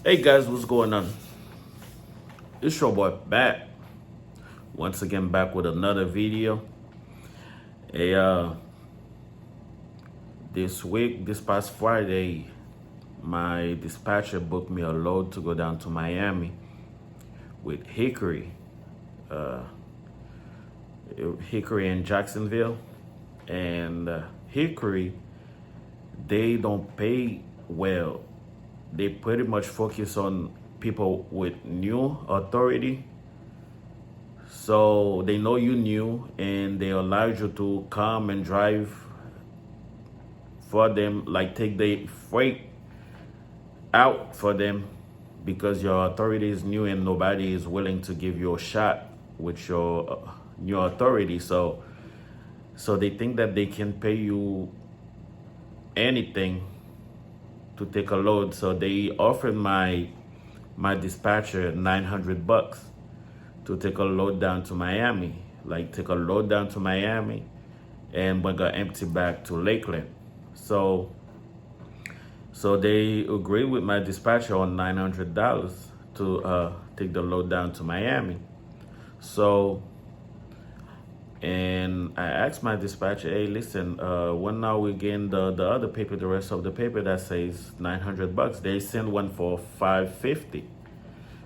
Hey guys, what's going on? It's your boy back. Once again back with another video. Hey, this past Friday, my dispatcher booked me a load to go down to Miami with Hickory. Uh, Hickory in Jacksonville. And Hickory, they don't pay well. They pretty much focus on people with new authority. So they know you new and they allow you to come and drive for them, like take the freight out for them because your authority is new and nobody is willing to give you a shot with your new authority. So they think that they can pay you anything to take a load. So they offered my dispatcher $900 to take a load down to Miami. Like take a load down to Miami and we're gonna empty back to Lakeland. So they agreed with my dispatcher on $900 to take the load down to Miami. So, and I asked my dispatcher, hey, listen, when are we getting the other paper, the rest of the paper that says $900? They send one for $550.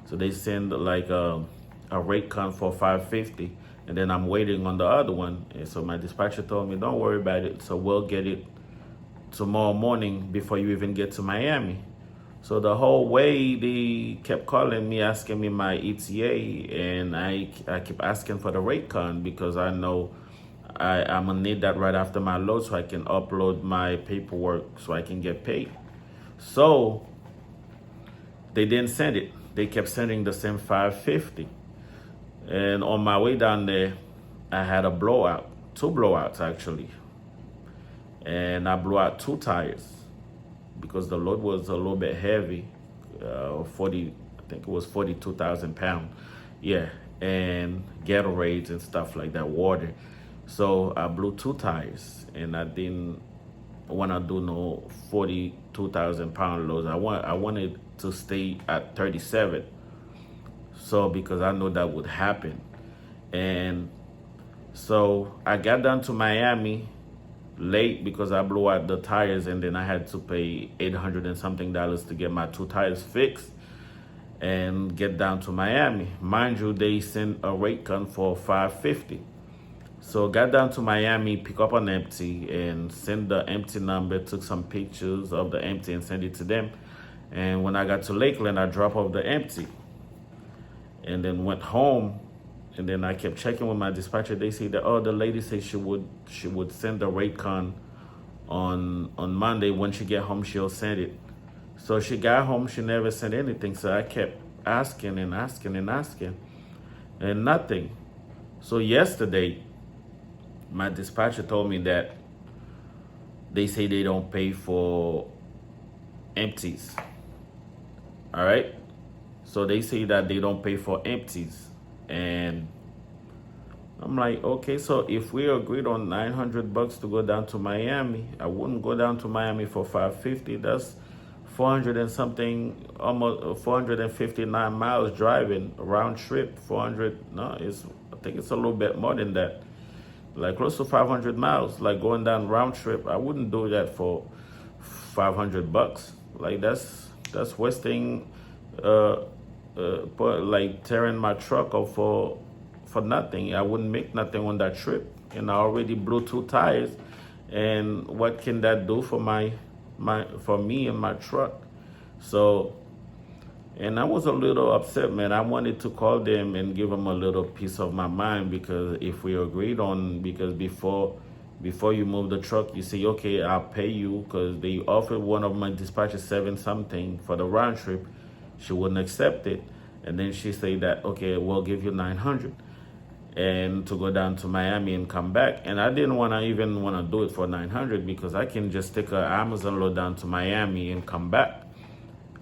So they send like a rate con for $550, and then I'm waiting on the other one. And so my dispatcher told me, don't worry about it. So we'll get it tomorrow morning before you even get to Miami. So the whole way they kept calling me, asking me my ETA, and I keep asking for the rate con because I know I'm gonna need that right after my load so I can upload my paperwork so I can get paid. So they didn't send it. They kept sending the same $550. And on my way down there, I had a blowout, two blowouts actually. And I blew out two tires because the load was a little bit heavy, I think it was 42,000 pounds. Yeah, and Gatorades and stuff like that, water. So I blew two tires and I didn't want to do no 42,000 pound loads. I wanted to stay at 37. So because I know that would happen. And so I got down to Miami late because I blew out the tires, and then I had to pay $800 and something to get my two tires fixed and get down to Miami. Mind you, they sent a rate con for $550. So got down to Miami, pick up an empty and send the empty number, took some pictures of the empty and sent it to them. And when I got to Lakeland, I dropped off the empty and then went home. And then I kept checking with my dispatcher. They say that, oh, the lady said she would send the rate con on Monday. When she get home, she'll send it. So she got home, she never sent anything. So I kept asking and asking and asking, and nothing. So yesterday, my dispatcher told me that they say they don't pay for empties. All right? So they say that they don't pay for empties. And I'm like, okay, so if we agreed on $900 to go down to Miami, I wouldn't go down to Miami for $550. That's 400 and something, almost 459 miles driving round trip. 400, no, I think it's a little bit more than that, like close to 500 miles, like going down round trip. I wouldn't do that for $500. Like that's wasting, like tearing my truck up for nothing. I wouldn't make nothing on that trip, and I already blew two tires. And what can that do for for me and my truck? So, and I was a little upset, man. I wanted to call them and give them a little piece of my mind, because if we agreed on, because before you move the truck, you say, okay, I'll pay you, because they offered one of my dispatchers 7 something for the round trip. She wouldn't accept it. And then she said that, okay, we'll give you $900 and to go down to Miami and come back. And I didn't even want to do it for $900, because I can just take an Amazon load down to Miami and come back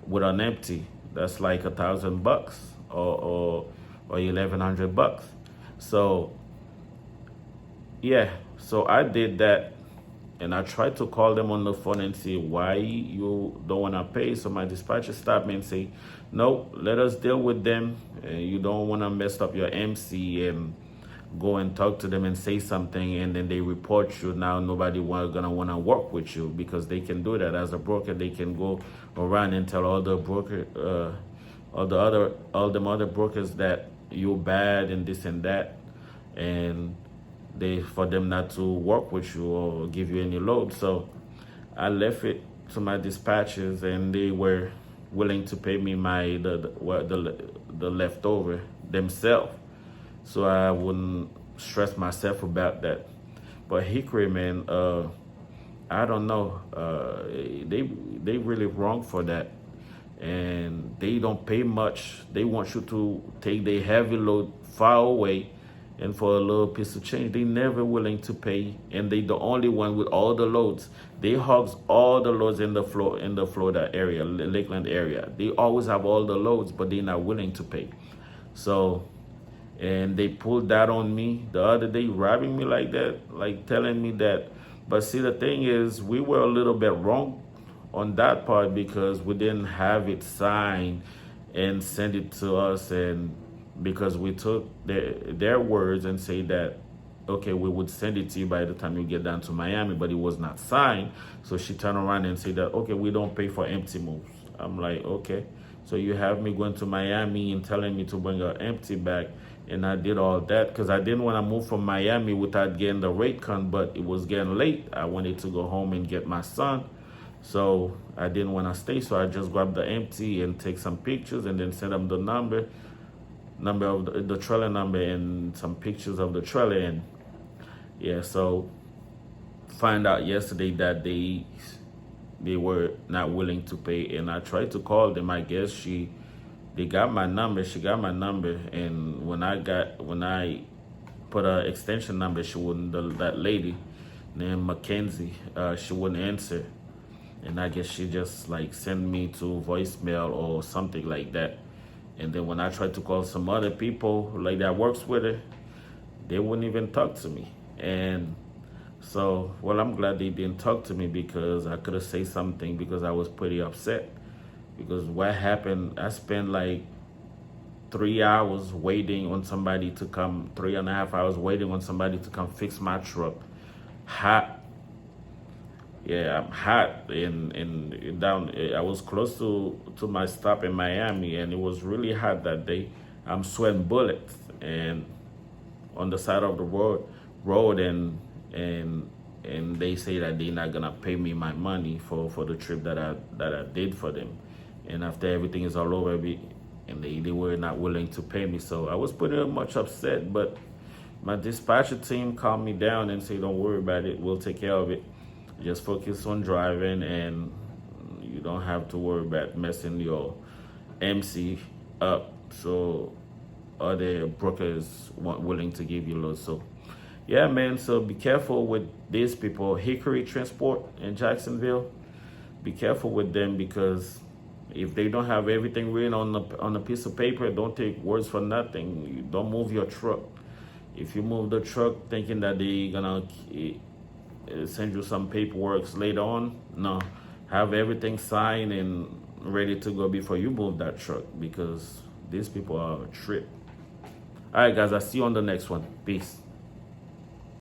with an empty. That's like $1,000 or $1,100. So yeah, so I did that. And I tried to call them on the phone and say, why you don't want to pay? So my dispatcher stopped me and say, no, let us deal with them. You don't want to mess up your MC and go and talk to them and say something, and then they report you. Now nobody gonna want to work with you, because they can do that as a broker. They can go around and tell all the all them other brokers that you're bad and this and that, and for them not to work with you or give you any load. So I left it to my dispatchers, and they were willing to pay me the leftover themselves, so I wouldn't stress myself about that. But Hickory, man, I don't know. They really wrong for that, and they don't pay much. They want you to take the heavy load far away, and for a little piece of change, they never willing to pay. And they the only one with all the loads. They hogs all the loads in the Florida area, Lakeland area. They always have all the loads, but they're not willing to pay. So, and they pulled that on me the other day, robbing me like that, like telling me that. But see, the thing is, we were a little bit wrong on that part, because we didn't have it signed and send it to us, and because we took their words and say that, okay, we would send it to you by the time you get down to Miami, but it was not signed. So she turned around and said that, okay, we don't pay for empty moves. I'm like, okay, so you have me going to Miami and telling me to bring an empty back, and I did all that because I didn't want to move from Miami without getting the rate cut, but it was getting late. I wanted to go home and get my son, so I didn't want to stay. So I just grabbed the empty and take some pictures and then send them the number of the trailer number and some pictures of the trailer. And yeah, so find out yesterday that they were not willing to pay, and I tried to call them. I guess they got my number. She got my number, and when I put an extension number, she wouldn't. That lady named Mackenzie, she wouldn't answer, and I guess she just like sent me to voicemail or something like that. And then when I tried to call some other people like that works with her, they wouldn't even talk to me. And so, well, I'm glad they didn't talk to me, because I could have said something, because I was pretty upset. Because what happened, I spent like 3 hours waiting on somebody to come, 3.5 hours waiting on somebody to come fix my truck. Hot. Yeah, I'm hot, and down. I was close to my stop in Miami, and it was really hot that day. I'm sweating bullets, and on the side of the road, and they say that they're not gonna pay me my money for the trip that I did for them, and after everything is all over, and they were not willing to pay me. So I was pretty much upset, but my dispatcher team calmed me down and said, don't worry about it, we'll take care of it. Just focus on driving, and you don't have to worry about messing your MC up. So other brokers weren't willing to give you loads. So yeah, man. So be careful with these people. Hickory Transport in Jacksonville. Be careful with them, because if they don't have everything written on a piece of paper, don't take words for nothing. You don't move your truck. If you move the truck thinking that they're gonna send you some paperwork later on, no, have everything signed and ready to go before you move that truck, because these people are a trip. All right, guys, I'll see you on the next one. Peace.